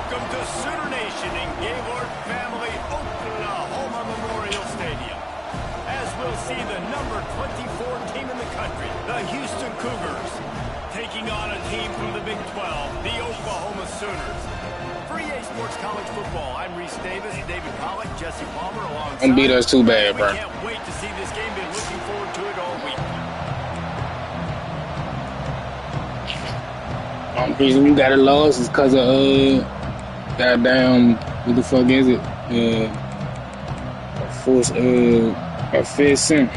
Welcome to Sooner Nation in Gaylord Family, Oklahoma Memorial Stadium. As we'll see the number 24 team in the country, the Houston Cougars, taking on a team from the Big 12, the Oklahoma Sooners. For EA Sports College Football, I'm Reese Davis, David Pollack, Jesse Palmer alongside. Don't beat us too bad, bro. We can't wait to see this game. Been looking forward to it all week. Reason we got a loss is because of goddamn, what the fuck is it? A fifth cent.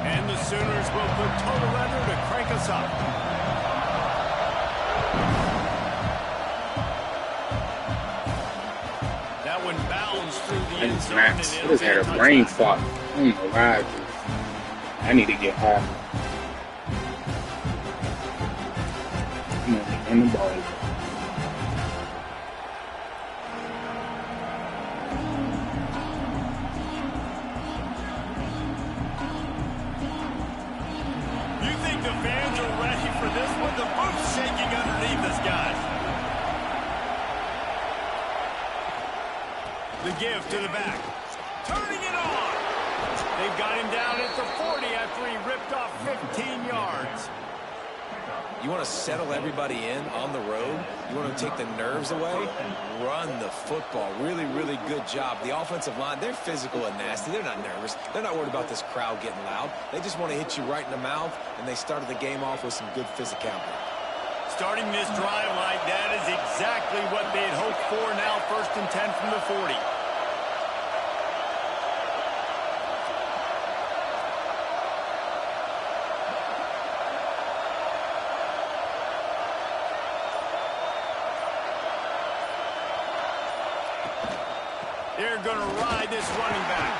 And the Sooners will put total leather to crank us up. That one bounds through the end zone. I just had a brain fart. I don't know why. I need to get high. Come on, run the ball. You think the fans are ready for this one? The boot's shaking underneath us, guys. The give to the back. Turning it on. They've got him down at the 40 after he ripped off 15 yards. You want to settle everybody in on the road? You want to take the nerves away? Run the football. Really, really good job. The offensive line, they're physical and nasty. They're not nervous. They're not worried about this crowd getting loud. They just want to hit you right in the mouth, and they started the game off with some good physicality. Starting this drive like that is exactly what they had hoped for. Now 1st and 10 from the 40. They're going to ride this running back.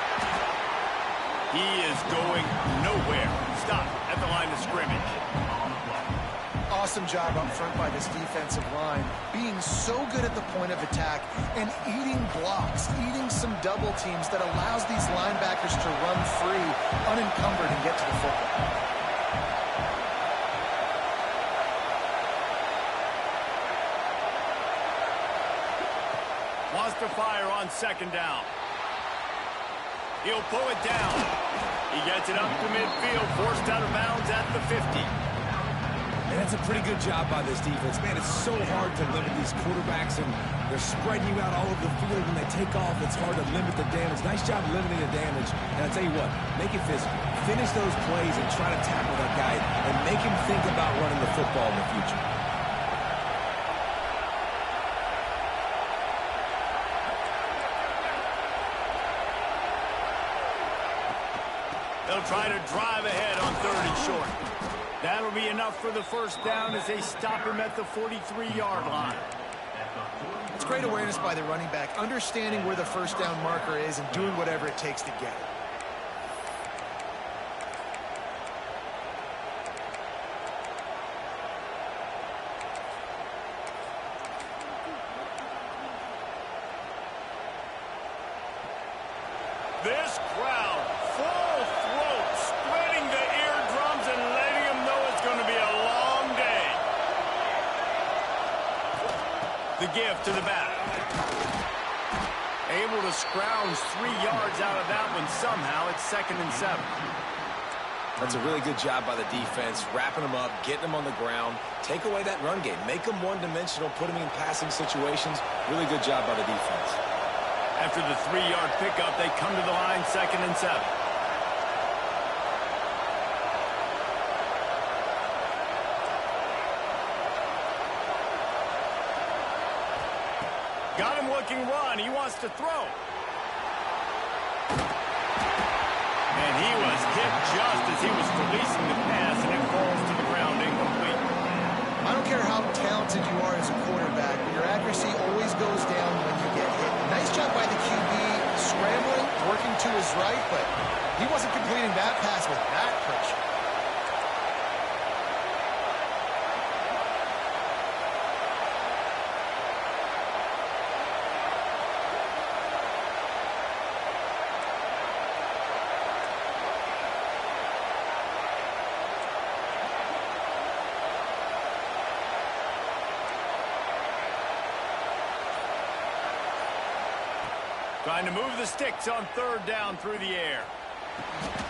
He is going nowhere. Stop at the line of scrimmage. Awesome job up front by this defensive line, being so good at the point of attack and eating blocks, eating some double teams that allows these linebackers to run free, unencumbered, and get to the football. Wants to fire on 2nd down. He'll pull it down. He gets it up to midfield, forced out of bounds at the 50. And that's a pretty good job by this defense. Man, it's so hard to limit these quarterbacks, and they're spreading you out all over the field. When they take off, it's hard to limit the damage. Nice job limiting the damage. And I'll tell you what, make it physical. Finish those plays and try to tackle that guy and make him think about running the football in the future. They'll try to drive ahead on 3rd and short. That'll be enough for the 1st down as they stop him at the 43-yard line. It's great awareness by the running back, understanding where the 1st down marker is and doing whatever it takes to get it. This crowd, full throat, spreading the eardrums and letting them know it's going to be a long day. The give to the back. Able to scrounge 3 yards out of that one somehow. It's 2nd and 7. That's a really good job by the defense, wrapping them up, getting them on the ground. Take away that run game. Make them one-dimensional, put them in passing situations. Really good job by the defense. After the 3-yard pickup, they come to the line, 2nd and 7. Got him looking run. He wants to throw. And he was hit just as he was releasing the pass, and it falls to the ground incomplete. I don't care how talented you are as a quarterback, but your accuracy always goes down when you get hit. Nice job by the QB, scrambling, working to his right, but he wasn't completing that pass with that pressure. Trying to move the sticks on third down through the air.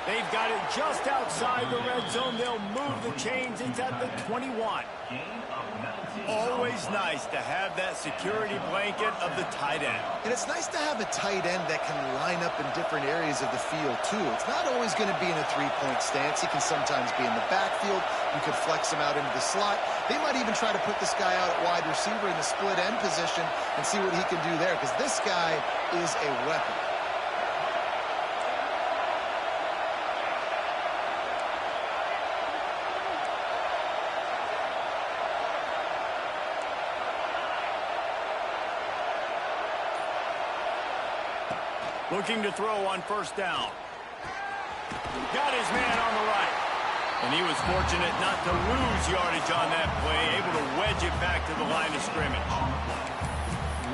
They've got it just outside the red zone. They'll move the chains. It's at the 21. Always nice to have that security blanket of the tight end. And it's nice to have a tight end that can line up in different areas of the field, too. It's not always going to be in a three-point stance. He can sometimes be in the backfield. You could flex him out into the slot. They might even try to put this guy out at wide receiver in the split end position and see what he can do there, because this guy is a weapon. Looking to throw on first down. Got his man on the right. And he was fortunate not to lose yardage on that play, able to wedge it back to the line of scrimmage.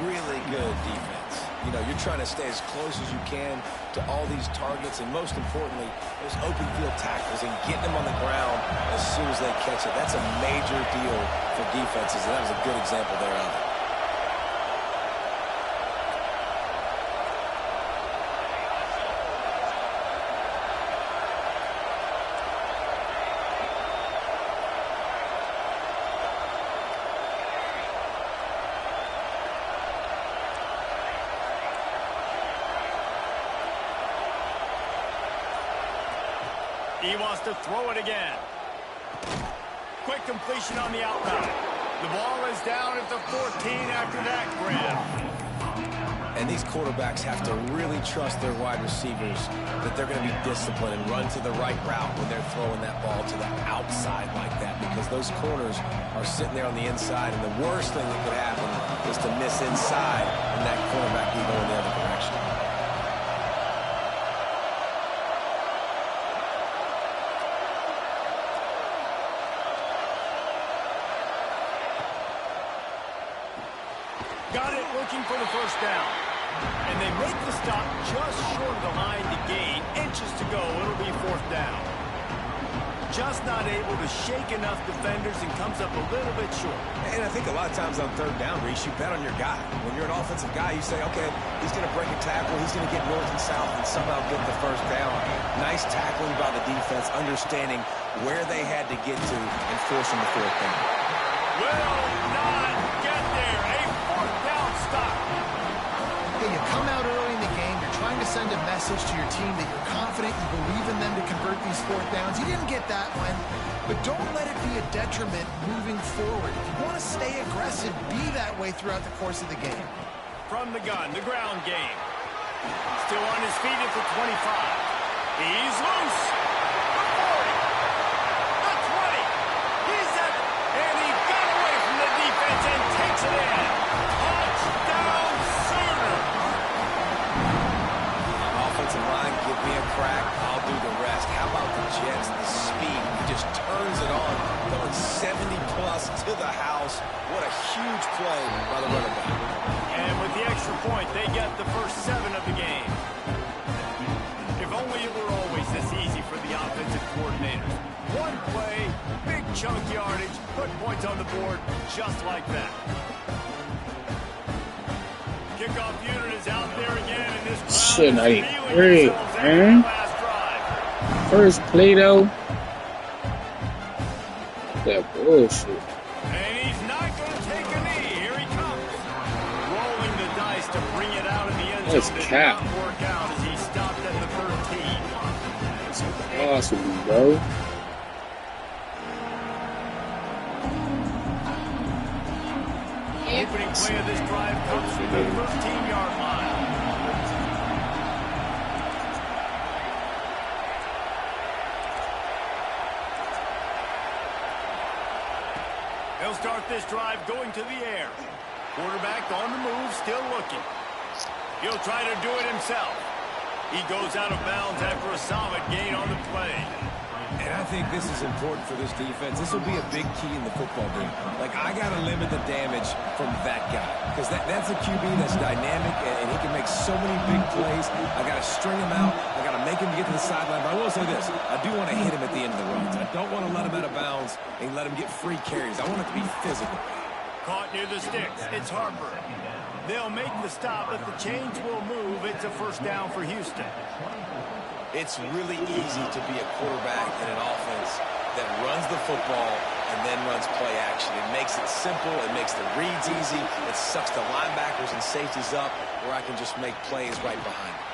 Really good defense. You know, you're trying to stay as close as you can to all these targets, and most importantly, those open field tackles and getting them on the ground as soon as they catch it. That's a major deal for defenses, and that was a good example there of it. He wants to throw it again. Quick completion on the outside. The ball is down at the 14 after that grab. And these quarterbacks have to really trust their wide receivers that they're going to be disciplined and run to the right route when they're throwing that ball to the outside like that, because those corners are sitting there on the inside, and the worst thing that could happen is to miss inside and that quarterback can go in the other direction. Got it, looking for the first down. And they make the stop just short of the line to gain. Inches to go, it'll be fourth down. Just not able to shake enough defenders and comes up a little bit short. And I think a lot of times on third down, Reese, you bet on your guy. When you're an offensive guy, you say, okay, he's going to break a tackle, he's going to get north and south and somehow get the first down. Nice tackling by the defense, understanding where they had to get to and forcing the fourth down. Will not get there. A fourth down stop. Hey, you come out early in the game, you're trying to send a message to your team that you're confident, you believe in them to convert these fourth downs. You didn't get that one, but don't let it be a detriment moving forward. If you want to stay aggressive, be that way throughout the course of the game. From the gun, the ground game. Still on his feet at the 25. He's loose. The 40. The 20. He's at, and he got away from the defense and takes it in. Touchdown, Sooner. Offensive line, give me a crack, I'll do the rest. How about the Jets, the speed? He just turns it on, going 70-plus to the house. What a huge play by the running back. And with the extra point, they get the first 7 of the game. If only it were always this easy for the offensive coordinators. One play, big chunk yardage, put points on the board just like that. Kickoff unit is out there again, and this crowd Shit, is I feeling agree, themselves after man. the last drive. First play though. That bullshit. And he's not going to take a knee. Here he comes. Rolling the dice to bring it out in the end That's zone. Did cap. not work out as he stopped at the 13. That's impossible, bro. Opening play of this drive comes from the 13-yard line. They'll start this drive going to the air. Quarterback on the move, still looking. He'll try to do it himself. He goes out of bounds after a solid gain on the play. And I think this is important for this defense. This will be a big key in the football game. Like, I got to limit the damage from that guy. Because that's a QB that's dynamic, and he can make so many big plays. I got to string him out. I got to make him get to the sideline. But I will say this. I do want to hit him at the end of the runs. I don't want to let him out of bounds and let him get free carries. I want it to be physical. Caught near the sticks. It's Harper. They'll make the stop, but the chains will move move. It's a first down for Houston. It's really easy to be a quarterback in an offense that runs the football and then runs play action. It makes it simple. It makes the reads easy. It sucks the linebackers and safeties up where I can just make plays right behind them.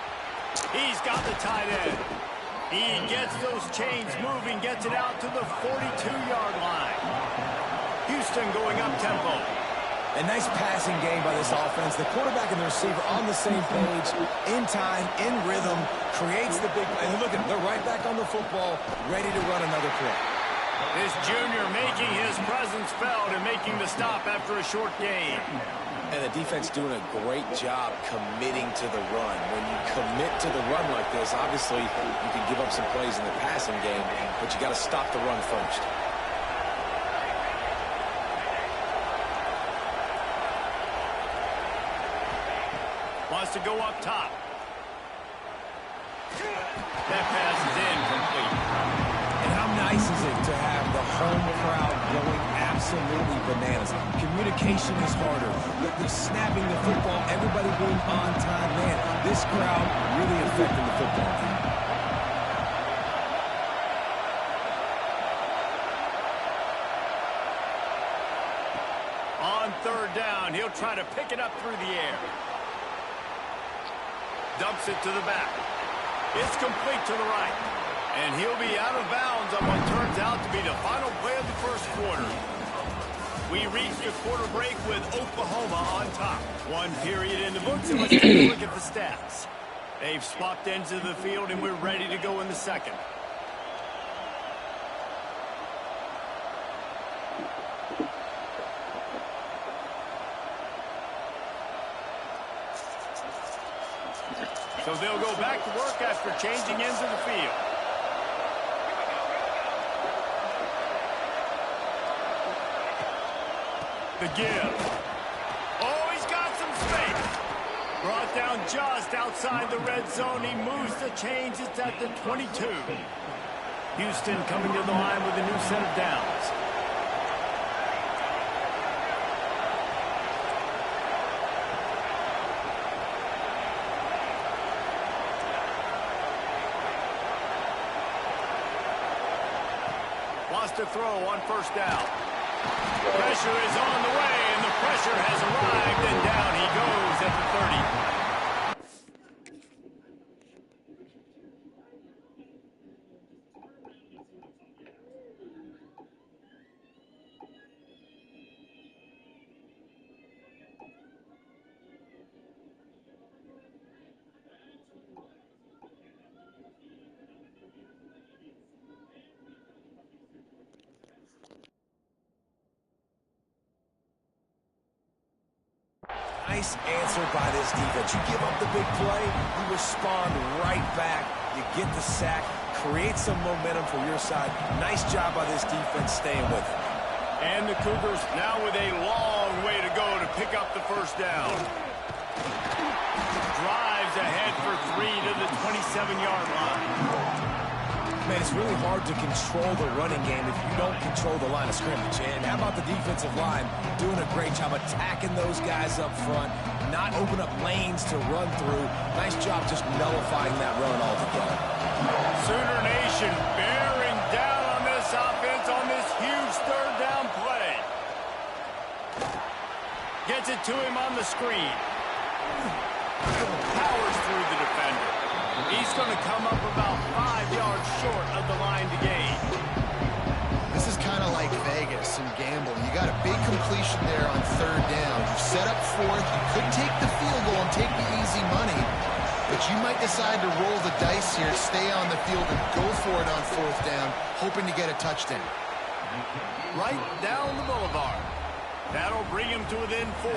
He's got the tight end. He gets those chains moving, gets it out to the 42-yard line. Houston going up tempo. A nice passing game by this offense. The quarterback and the receiver on the same page, in time, in rhythm, creates the big play. And look at them, they're right back on the football, ready to run another play. This junior making his presence felt and making the stop after a short gain. And the defense doing a great job committing to the run. When you commit to the run like this, obviously you can give up some plays in the passing game, but you got to stop the run first. Wants to go up top. That pass is incomplete. And how nice is it to have the home crowd going absolutely bananas? Communication is harder. The snapping the football, everybody being on time. Man, this crowd really affecting the football game. On third down, he'll try to pick it up through the air. Dumps it to the back. It's complete to the right. And he'll be out of bounds on what turns out to be the final play of the first quarter. We reached a quarter break with Oklahoma on top. One period in the books, and let's take a look at the stats. They've swapped ends of the field, and we're ready to go in the second. So they'll go back to work after changing ends of the field. The give. Oh, he's got some space. Brought down just outside the red zone. He moves the chains. It's at the 22. Houston coming to the line with a new set of downs. To throw on first down. Pressure is on the way, and the pressure has arrived, and down he goes at the 30. Nice answer by this defense. You give up the big play, you respond right back. You get the sack, create some momentum for your side. Nice job by this defense staying with it. And the Cougars now with a long way to go to pick up the first down. Drives ahead for 3 to the 27-yard line. Man, it's really hard to control the running game if you don't control the line of scrimmage. And how about the defensive line doing a great job attacking those guys up front, not open up lanes to run through. Nice job just nullifying that run altogether. Sooner Nation bearing down on this offense on this huge third down play. Gets it to him on the screen. Powers through the defender. He's going to come up about 5 yards short of the line to gain. This is kind of like Vegas and gambling. You got a big completion there on third down. You set up fourth. You could take the field goal and take the easy money, but you might decide to roll the dice here, stay on the field, and go for it on fourth down, hoping to get a touchdown. Right down the boulevard. That'll bring him to within 4.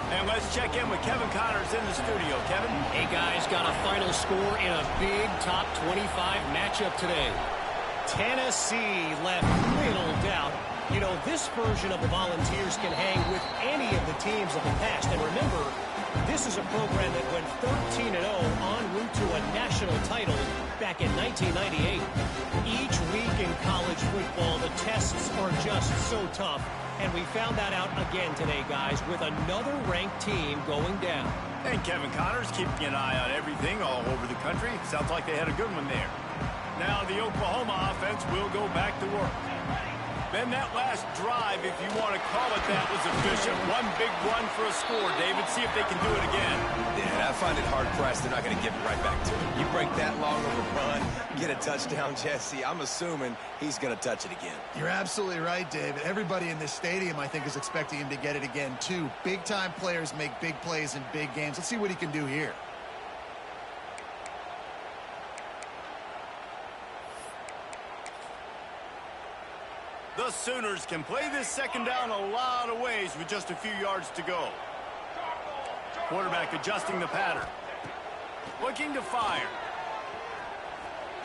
And let's check in with Kevin Connors in the studio. Kevin? Hey, guys, got a final score in a big top 25 matchup today. Tennessee left little doubt. You know, this version of the Volunteers can hang with any of the teams of the past. And remember, this is a program that went 13-0 en route to a national title back in 1998. Each week in college football, the tests are just so tough, and we found that out again today, guys, with another ranked team going down. And Kevin Connors keeping an eye on everything all over the country. Sounds like they had a good one there. Now the Oklahoma offense will go back to work. Then that last drive, if you want to call it that, was efficient. One big run for a score, David. See if they can do it again. Yeah, I find it hard-pressed they're not going to give it right back to him. You break that long of a run, get a touchdown, Jesse, I'm assuming he's going to touch it again. You're absolutely right, David. Everybody in this stadium, I think, is expecting him to get it again, too. Big-time players make big plays in big games. Let's see what he can do here. The Sooners can play this second down a lot of ways with just a few yards to go. Quarterback adjusting the pattern. Looking to fire.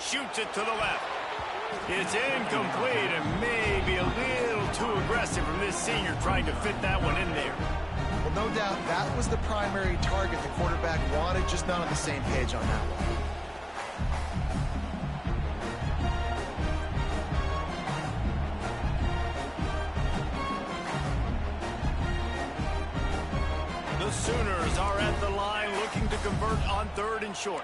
Shoots it to the left. It's incomplete and maybe a little too aggressive from this senior trying to fit that one in there. Well, no doubt that was the primary target the quarterback wanted, just not on the same page on that one. The Sooners are at the line looking to convert on 3rd and short.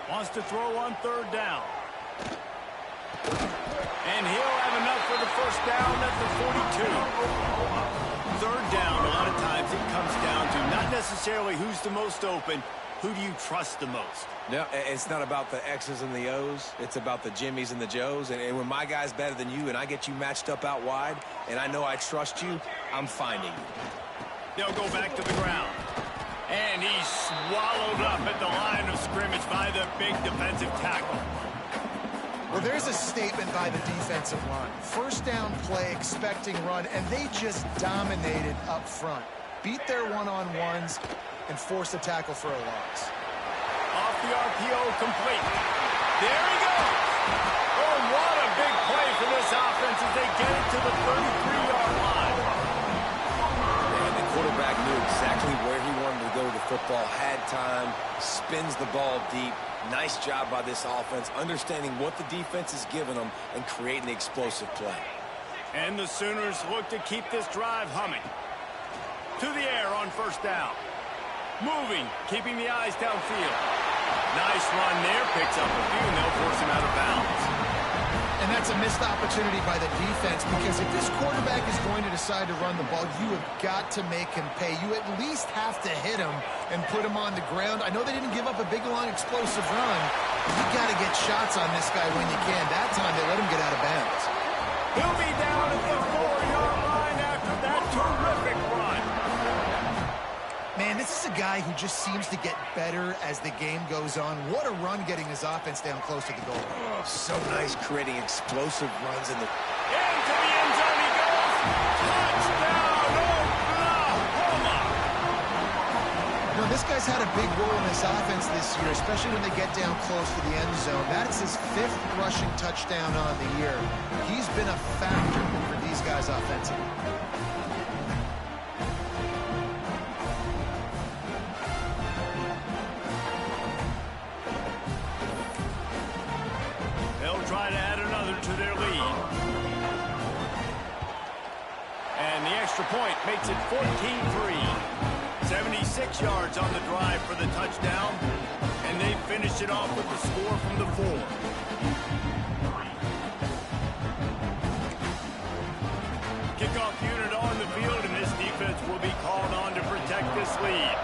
Wants to throw on 3rd down. And he'll have enough for the first down at the 42. 3rd down, a lot of times it comes down to not necessarily who's the most open, who do you trust the most? No, it's not about the X's and the O's. It's about the Jimmies and the Joes. And when my guy's better than you and I get you matched up out wide and I know I trust you, I'm finding you. They'll go back to the ground. And he's swallowed up at the line of scrimmage by the big defensive tackle. Well, there's a statement by the defensive line. First down play, expecting run, and they just dominated up front. Beat their one-on-ones and force a tackle for a loss. Off the RPO, complete. There he goes. Oh, what a big play for this offense as they get it to the 33-yard line. And the quarterback knew exactly where he wanted to go with the football, had time, spins the ball deep. Nice job by this offense, understanding what the defense is giving them and creating the explosive play. And the Sooners look to keep this drive humming. To the air on 1st down. Moving, keeping the eyes downfield. Nice run there, picks up a few, and they'll force him out of bounds. And that's a missed opportunity by the defense, because if this quarterback is going to decide to run the ball, you have got to make him pay. You at least have to hit him and put him on the ground. I know they didn't give up a big, long, explosive run, but you got to get shots on this guy when you can. That time, they let him get out of bounds. He'll be down at the 4-yard line after that terrific run. Man, this is a guy who just seems to get better as the game goes on. What a run getting his offense down close to the goal. Oh, so nice creating explosive runs in the... Into the end zone he goes. Touchdown, Oklahoma! You know, this guy's had a big role in this offense this year, especially when they get down close to the end zone. That's his 5th rushing touchdown on the year. He's been a factor for these guys offensively. Try to add another to their lead. And the extra point makes it 14-3. 76 yards on the drive for the touchdown. And they finish it off with the score from the 4. Kickoff unit on the field, and this defense will be called on to protect this lead.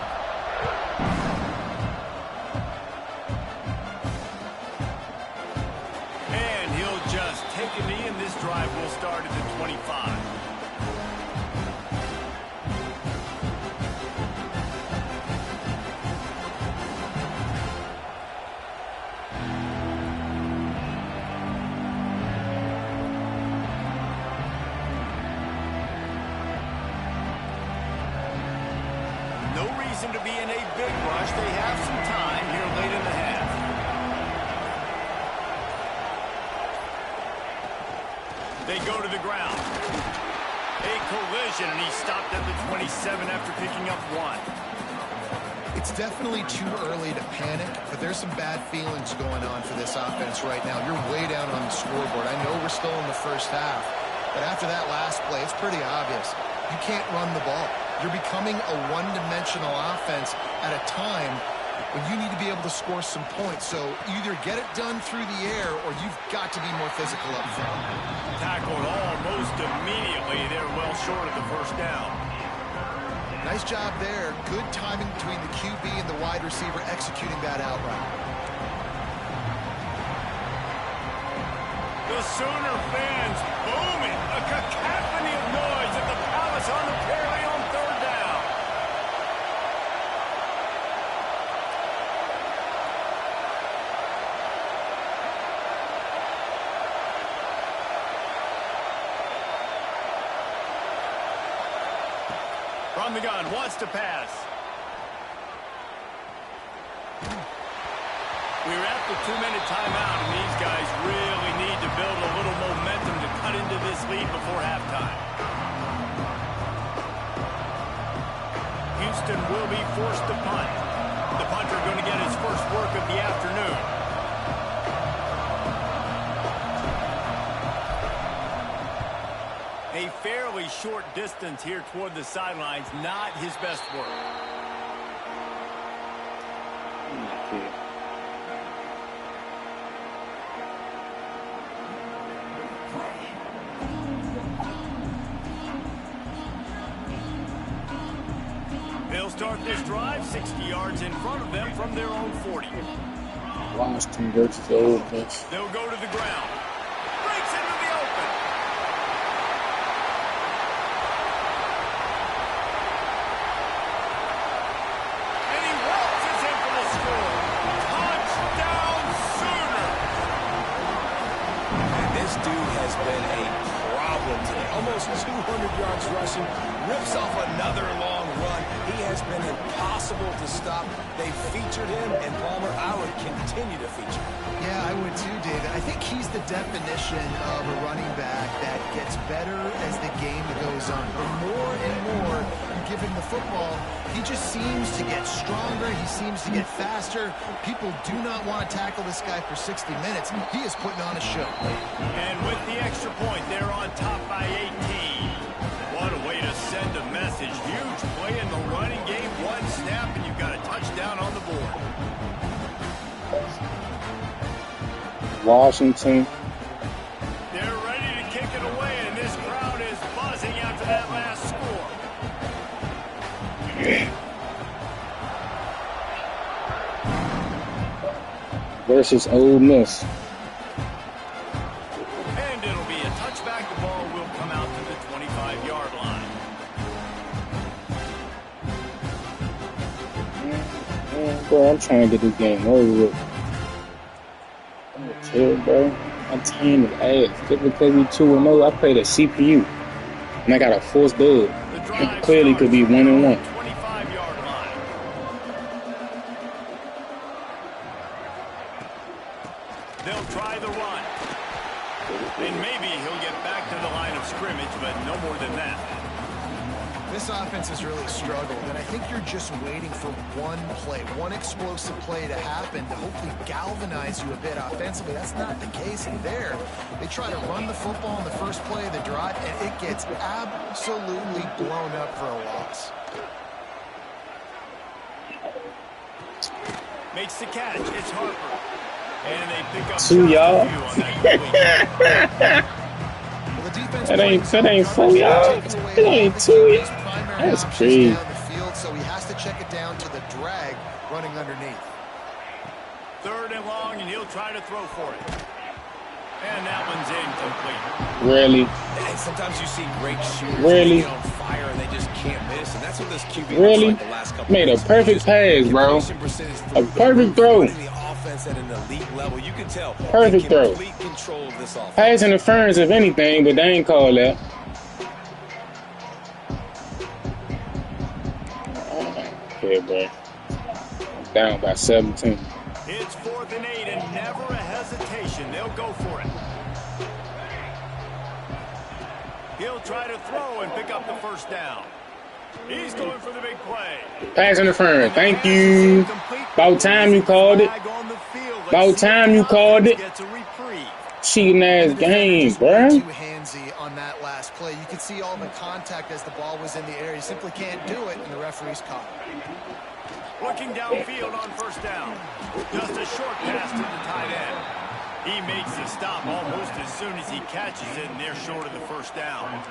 Take a knee, and this drive will start at the 25. No reason to be in a big rush. They have some time here late in the half. They go to the ground. A collision, and he stopped at the 27 after picking up 1. It's definitely too early to panic, but there's some bad feelings going on for this offense right now. You're way down on the scoreboard. I know we're still in the first half, but after that last play, it's pretty obvious. You can't run the ball. You're becoming a one-dimensional offense at a time when you need to be able to score some points. So either get it done through the air or you've got to be more physical up front. Tackled almost immediately. They're well short of the first down. Nice job there. Good timing between the QB and the wide receiver executing that out route. The Sooner fans booming. A cacophony of noise at the Palace on the prairie on third down. From the gun, wants to pass. We're at the 2-minute timeout, and these guys really need to build a little momentum to cut into this lead before halftime. Houston will be forced to punt. The punter going to get his first work of the afternoon. A fairly short distance here toward the sidelines, not his best work. They'll start this drive 60 yards in front of them from their own 40. Washington versus Ole Miss. They'll go to the ground. Breaks into the open. And he waltzes in for the score. Touchdown Sooners. And this dude has been a problem today. Almost 200 yards rushing. Rips off another long run. He has been impossible to stop. They featured him, and Palmer, I would continue to feature him. Yeah, I would too, David. I think he's the definition of a running back that gets better as the game goes on. The more and more you give him the football, he just seems to get stronger. He seems to get faster. People do not want to tackle this guy for 60 minutes. He is putting on a show. And with the extra point, they're on top by 18. What a way to send a message. Huge play in the running game. One snap, and you've got a touchdown on the board. Washington. They're ready to kick it away, and this crowd is buzzing after that last score. Versus Ole Miss. And it'll be a touchback. The ball will come out to the 25-yard line. Bro, I'm trying to get this game over with. I'm gonna chill, bro. My team is ass. Just because we 2-0, I played a CPU. And I got a forced dub. Clearly could be 1-1. 25-yard line. They'll try the run. And maybe he'll get back to the line of scrimmage, but no more than that. This offense has really struggled, and I think you're just waiting for one play, one explosive play to happen to hopefully galvanize you a bit offensively. That's not the case in there. They try to run the football in the first play of the drive, and it gets absolutely blown up for a loss. Makes the catch. It's Harper. And they pick up 2 yards. That ain't 4 yards. It ain't 2 yards. That's crazy. Down the field, so he has to check it down to the drag running underneath. 3rd and long, and he'll try to throw for it. And that one's incomplete. Really? And sometimes you see great shooters Really? get on fire and they just can't miss, and that's what this QB Really? looks like the last couple Made a weeks. perfect pass, bro. A perfect throw. The offense at an elite level, you can tell. Perfect they throw. complete control of this offense. Pass interference, if anything, but they ain't called that. Okay, bro. I'm down by 17. It's 4th and 8, and never a hesitation. They'll go for it. He'll try to throw and pick up the first down. He's going for the big play. Pass interference. Thank you. About time you called it. About time you called it. Cheating ass game, bro. Too handsy on that last play. You could see all the contact as the ball was in the air. You simply can't do it, and the referee's caught. Looking downfield on first down. Just a short pass to the tight end. He makes the stop almost as soon as he catches it, and they're short of the first down.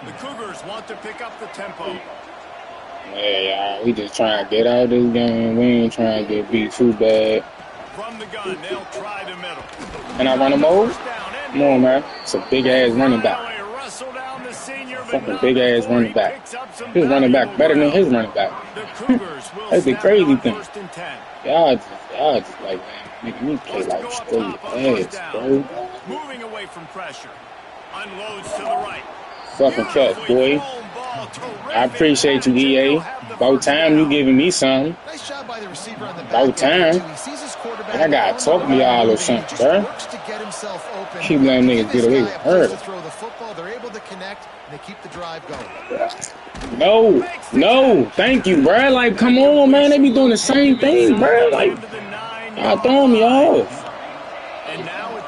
The Cougars want to pick up the tempo. Yeah, y'all, we just trying to get out of this game. We ain't trying to get beat too bad. From the gun, they'll try the middle. Can I run him over? Come on, man. It's a big-ass running back. Fucking big-ass running back. His running back better than his running back. That's the crazy thing. Y'all just like, man, making me play like straight ass, bro. Moving away from pressure. Unloads to the right. Fucking catch, boy. I appreciate you, EA. About time you giving me something. Nice job by the receiver on the back. About time. And I gotta talk to y'all or something, bro. Keep letting niggas get away with her. They're able to connect, and they keep the drive going. No, thank you, bro. Like, come on, man. They be doing the same thing, bro. Like, y'all throwing me off.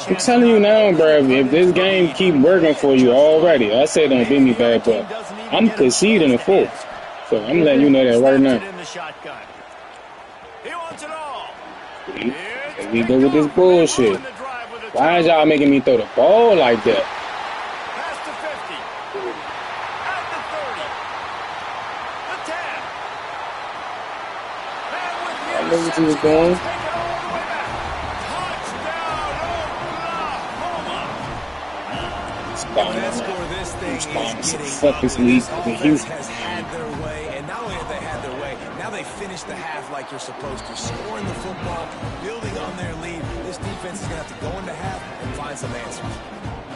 I'm telling you now, bro, if this game keep working for you already, I say don't beat me bad, but I'm conceding a fourth. So I'm letting you know that right now. Here we go with this bullshit. Why is y'all making me throw the ball like that? Past the 50. At the 30. The 10. I know what you was doing. Fuck this league with Houston. Has had their way, and not only have they had their way, now they finish the half like you're supposed to, scoring the football, building on their lead. This defense is going to have to go into half and find some answers.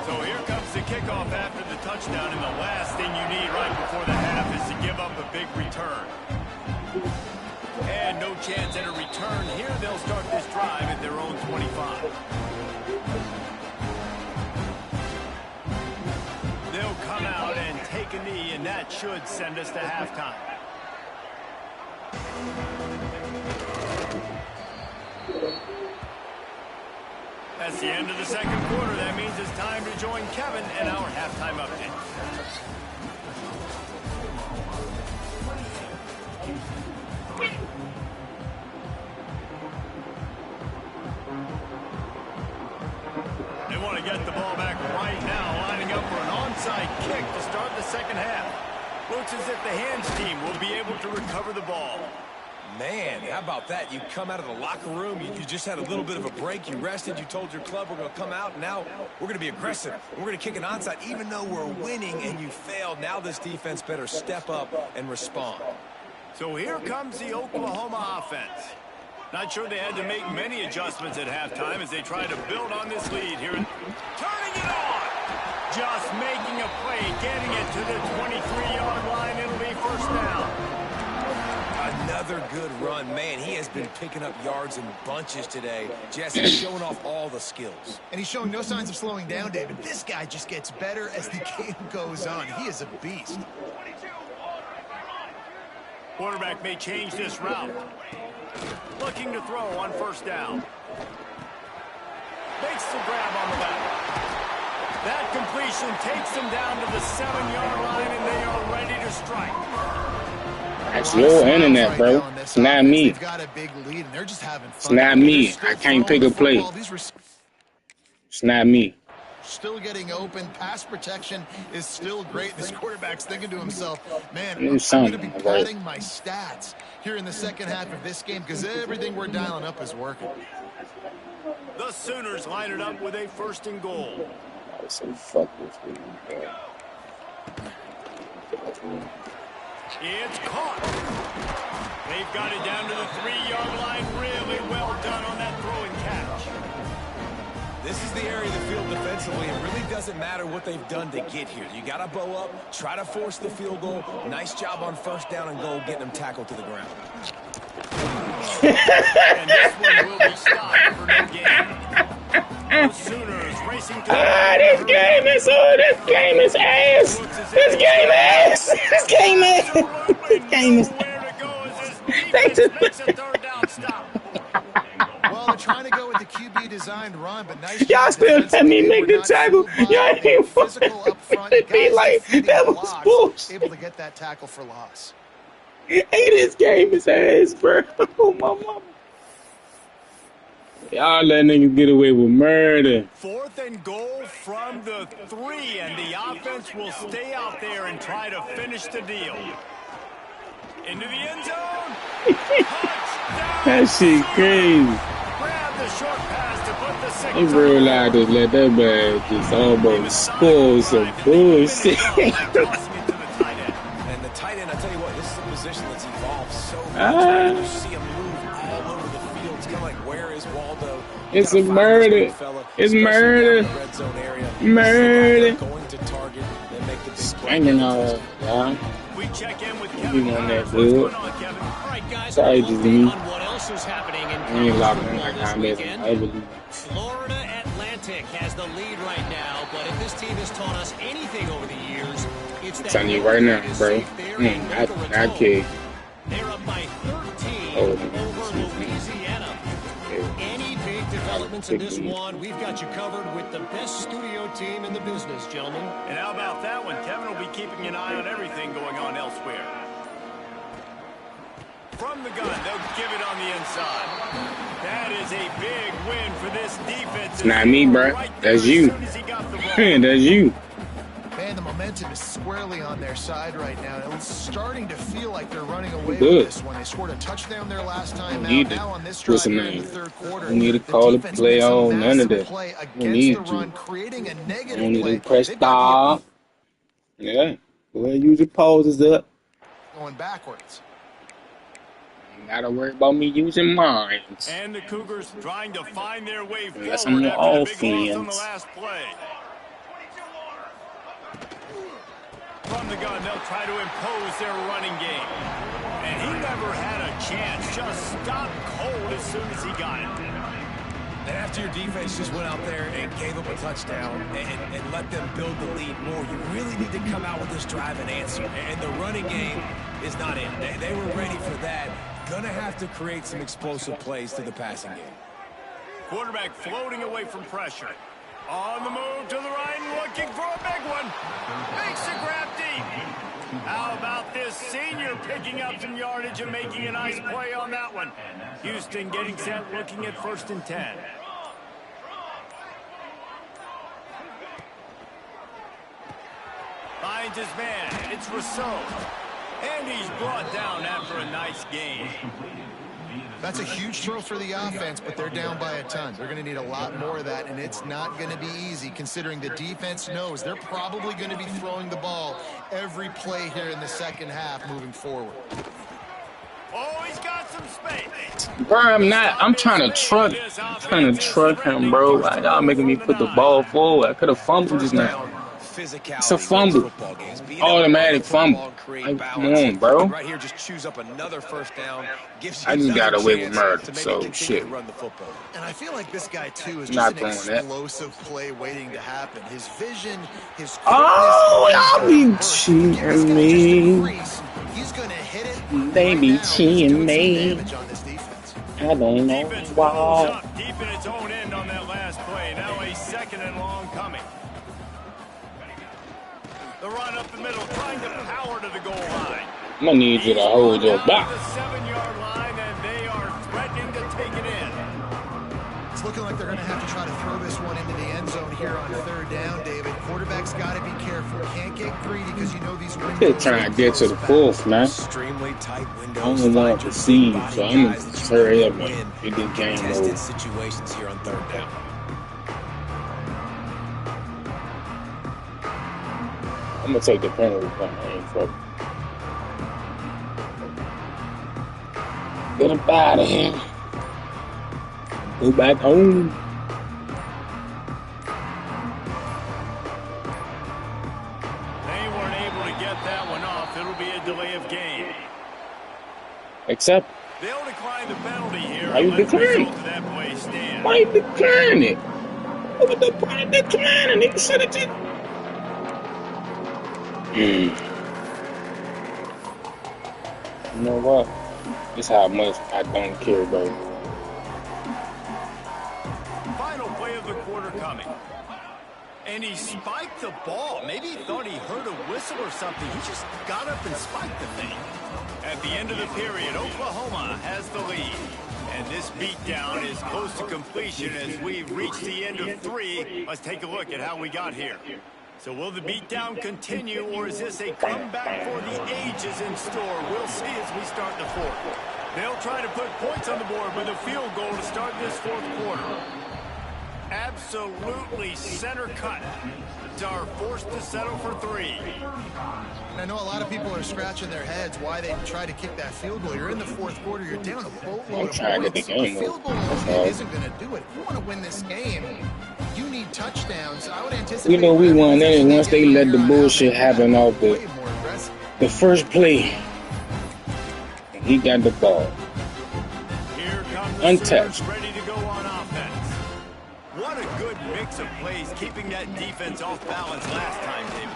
So here comes the kickoff after the touchdown, and the last thing you need right before the half is to give up a big return. And no chance at a return here. They'll start this drive at their own 25. They'll come out and take a knee, and that should send us to halftime. That's the end of the second quarter. That means it's time to join Kevin and our halftime update. They want to get the ball back right now, lining up for an onside kick to start the second half. Looks as if the hands team will be able to recover the ball. Man, how about that? You come out of the locker room, you just had a little bit of a break, you rested, you told your club we're going to come out, and now we're going to be aggressive. We're going to kick an onside, even though we're winning and you failed. Now this defense better step up and respond. So here comes the Oklahoma offense. Not sure they had to make many adjustments at halftime as they try to build on this lead here. Turning it on! Just making a play, getting it to the 23-yard line. It'll be first down. Another good run. Man, he has been picking up yards in bunches today. Jesse showing off all the skills. And he's showing no signs of slowing down, David. This guy just gets better as the game goes on. He is a beast. Quarterback may change this route. Looking to throw on first down. Makes the grab on the left. That completion takes them down to the 7-yard line, and they are ready to strike. That's your internet, bro. It's not me. It's not me. I can't pick a play. It's not me. Still getting open. Pass protection is still great. This quarterback's thinking to himself, man, I'm going to be padding my stats here in the second half of this game because everything we're dialing up is working. The Sooners line it up with a first and goal. So fuck this thing, bro. It's caught. They've got it down to the 3-yard line. Really well done on that throwing catch. This is the area of the field defensively. It really doesn't matter what they've done to get here. You got to bow up, try to force the field goal. Nice job on first down and goal, getting them tackled to the ground. And this one will be stopped for no gain. The Sooners racing to This game is this game is ass. This game ass. This game ass. This game is nowhere to go as this they defense just makes a third down stop. Well, they're trying to go with the QB designed run, but nice y'all job still let defensively. me They make were the not tackle. fooled by Y'all it. They were ain't physical up front. it be Guys like defending that was blocks, bullshit. able to get that tackle for loss. Hey, this game is ass, bro. Oh my mama. Y'all let niggas get away with murder. 4th and goal from the 3, and the offense will stay out there and try to finish the deal. Into the end zone. That shit crazy. Grab the short pass to put the 6 They realized to let that man just almost spoil some bullshit. And the tight end, I tell you what, this is a position that's evolved so much. You see him move all over the field. It's kind of like, where is Waldo? It's a murder. It's murder. Murder. Going to target and make the big Swinging all y'all. We check in with You Kevin. want that What's good? going on, Kevin? All right, guys, Sorry, an just update me. on what else is happening in I ain't locking college like football I this miss. weekend. I believe. Florida Atlantic has the lead right now, but if this team has taught us anything over the years, it's I'm that telling you right now, is bro. safe there in Boca That Raton. kid. They're up by 13 Oh, over Louisiana. Any big developments in this one, we've got you covered with the best studio team in the business, gentlemen. And how about that one? Kevin will be keeping an eye on everything going on elsewhere. From the gun, they'll give it on the inside. That is a big win for this defense. It's not me, bro. That's you. That's you. Man, the momentum is squarely on their side right now. It's starting to feel like they're running away Good. with this one. They scored a touchdown their last time out. Need to Now on this put drive some here in the name. third quarter, You need to the call the defense play makes a on. None of massive that. play You against need the to. run, creating a You negative don't need play. to press They've got stop. Yeah. Go ahead, use your pauses up. going backwards. Ain't gotta worry about me using mine. And the Cougars trying to find their way Unless forward I'm after on the big loss on the offense. last play. From the gun, they'll try to impose their running game. And he never had a chance. Just stopped cold as soon as he got it. And after your defense just went out there and gave up a touchdown and let them build the lead more, you really need to come out with this drive and answer. And the running game is not in. They were ready for that. Gonna have to create some explosive plays to the passing game. Quarterback floating away from pressure. On the move to the right, looking for a big one. Makes a grab deep. How about this senior picking up some yardage and making a nice play on that one? Houston getting set, looking at 1st and 10. Finds his man. It's Rousseau. And he's brought down after a nice gain. That's a huge throw for the offense, but they're down by a ton. They're going to need a lot more of that, and it's not going to be easy considering the defense knows they're probably going to be throwing the ball every play here in the second half moving forward. Oh, he's got some space. Bro, I'm trying to truck him, bro. Why y'all making me put the ball forward? I could have fumbled just now. It's a fumble. Automatic fumble. Like, come on, bro. Right here, just choose up another first down. Gives you I just got another away with chance murder, to maybe so continue shit. to run the football. And I feel like this guy, too, is Not just an throwing that. explosive play waiting to happen. His vision, his quickness. Oh, y'all be cheating me. He's going to hit it. They be Right now, he's cheating doing some me. damage on this defense. I don't know Defense follows why. up deep in its own end on that last play. Now a 2nd and long coming. The run up the middle, trying to power to the goal line. I'm gonna need you to hold your Down back. to the 7-yard line, and they are threatening to take it in. It's looking like they're going to have to try to throw this one into the end zone here on 3rd down, David. Quarterback's got to be careful. Can't get greedy because you know these windows. They're trying to get to the 4th, man. Extremely tight I windows. don't want to see, so I'm gonna just hurry up and get the game Contested over. situations here on 3rd down. I'm gonna take the penalty from I ain't fucking. Get him out of here. Go back home. They weren't able to get that one off. It'll be a delay of game. Except, They'll decline the penalty here. Why you and let the decline? result of that play stand. why you decline it? What was the point of declining? Nigga should have just. You know what? This how much I don't care, bro. Final play of the quarter coming. And he spiked the ball. Maybe he thought he heard a whistle or something. He just got up and spiked the thing. At the end of the period, Oklahoma has the lead. And this beatdown is close to completion as we reach the end of 3. Let's take a look at how we got here. So will the beatdown continue, or is this a comeback for the ages in store? We'll see as we start the 4th. They'll try to put points on the board with a field goal to start this 4th quarter. Absolutely center cut. Are forced to settle for 3. I know a lot of people are scratching their heads why they try to kick that field goal. You're in the 4th quarter. You're down a boatload of points. A field goal isn't going to do it. If you want to win this game, you need touchdowns. I would anticipate. We know we won it once they let the bullshit happen off the first play. He got the ball. Here comes the untouched. ready to go on offense. What a good mix of plays, keeping that defense off balance last time, David.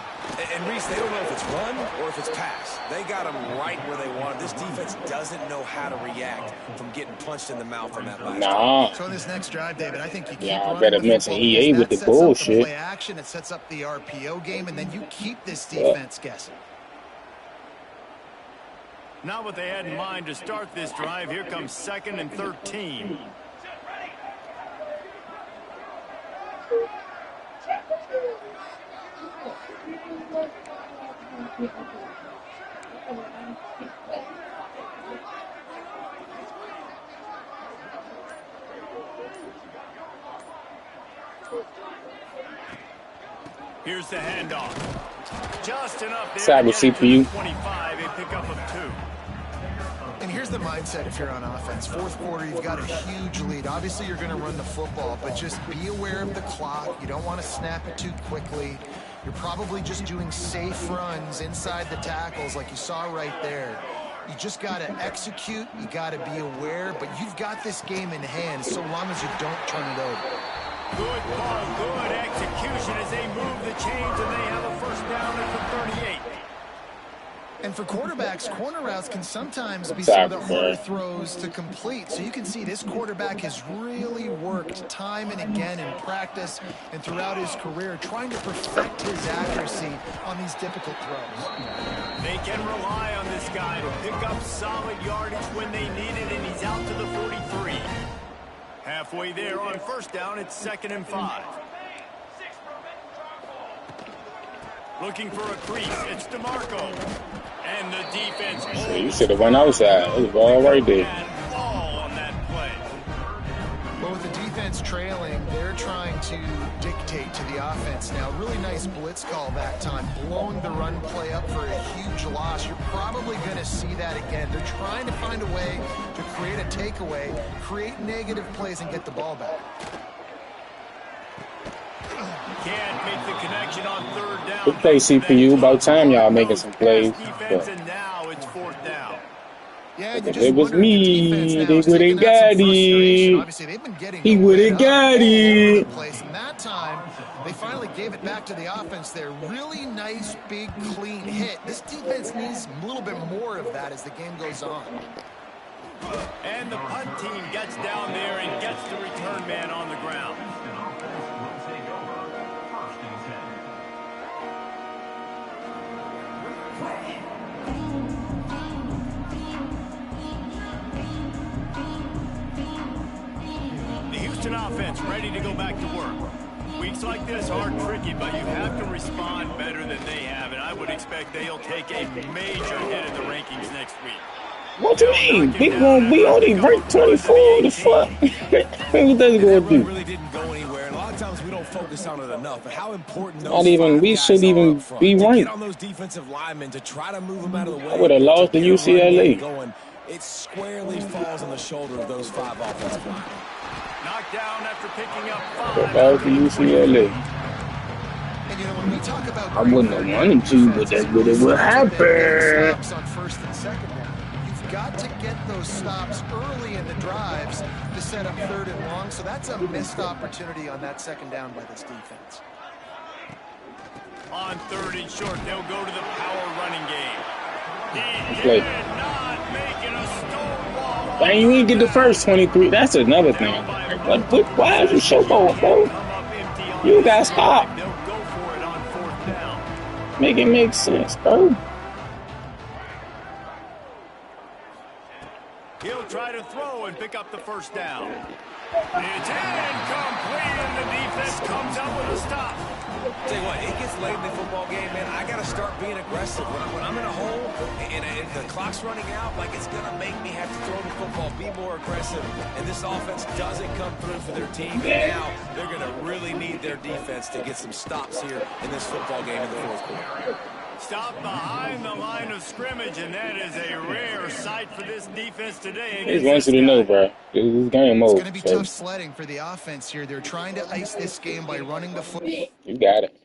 And Reese, they don't know if it's run or if it's pass. They got them right where they want them. This defense doesn't know how to react from getting punched in the mouth on that last drive. So this next drive, David, I think you keep I better mention EA with the bullshit. Play action, it sets up the RPO game, and then you keep this defense guessing. Not what they had in mind to start this drive. Here comes 2nd and 13. Here's the handoff. Just enough there. Side with CPU. 25, a pickup of 2. And here's the mindset if you're on offense. 4th quarter, you've got a huge lead. Obviously, you're going to run the football, but just be aware of the clock. You don't want to snap it too quickly. You're probably just doing safe runs inside the tackles like you saw right there. You just got to execute. You got to be aware, but you've got this game in hand so long as you don't turn it over. Good ball, good execution as they move the chains, and they have a first down at the 38. And for quarterbacks, corner routes can sometimes be some of the harder throws to complete. So you can see this quarterback has really worked time and again in practice and throughout his career trying to perfect his accuracy on these difficult throws. They can rely on this guy to pick up solid yardage when they need it, and he's out to the 43. Halfway there on first down, it's 2nd and 5. Looking for a crease, it's DeMarco. And the defense. You should have went outside. It was all right there. Ball on that play. Well, with the defense trailing, they're trying to dictate to the offense now. Really nice blitz call that time, blowing the run play up for a huge loss. You're probably going to see that again. They're trying to find a way to create a takeaway, create negative plays, and get the ball back. Can't make the connection on 3rd down. Good play, CPU. About time y'all making some plays. Defense, and now it's 4th down. Yeah, if it was me, they would have got it. Obviously, they've been getting he would have got it. And that time, they finally gave it back to the offense there. Really nice, big, clean hit. This defense needs a little bit more of that as the game goes on. And the punt team gets down there and gets the return man on the ground. The Houston offense ready to go back to work. Weeks like this are tricky, but you have to respond better than they have, and I would expect they'll take a major hit in the rankings next week. What do you mean? We only ranked 24. The fuck? What that's going to do? Really didn't go anywhere. And a lot of times we don't focus on it enough. But how important those Not even. We should even be ranked. Get on those defensive linemen to try to move them out of the way. I would have lost to UCLA. It squarely falls on the shoulder of those 5 offensive linemen. Knocked down after picking up 5. Lost to UCLA. And you know, when we talk about I wouldn't have wanted to, but that's what it would happen. On 1st and 2nd now. You've got to get those stops early in the drives to set up 3rd and long, so that's a missed opportunity on that 2nd down by this defense. On 3rd and short, they'll go to the power running game. He did not make it a stonewall. Dang, you didn't get the first 23. That's another thing. Why is you showboating, bro? You got stopped. They'll go for it on 4th down. Make it make sense, bro. He'll try to throw and pick up the 1st down. It's incomplete, and the defense comes up with a stop. Tell you what, it gets late in the football game, man. I got to start being aggressive. When I'm in a hole and the clock's running out, like it's going to make me have to throw the football, be more aggressive. And this offense doesn't come through for their team. And now they're going to really need their defense to get some stops here in this football game in the 4th quarter. Stop behind the line of scrimmage, and that is a rare sight for this defense today. I just want you to know, bro. This game It's mode. going to be tough sledding for the offense here. They're trying to ice this game by running the foot. You got it.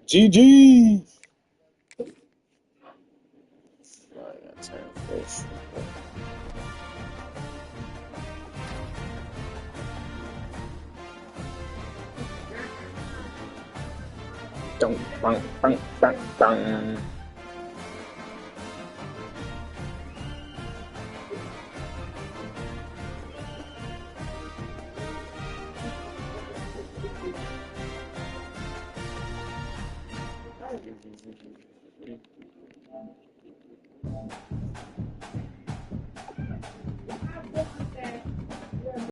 GG. Dun, bang, bang, bang, bang.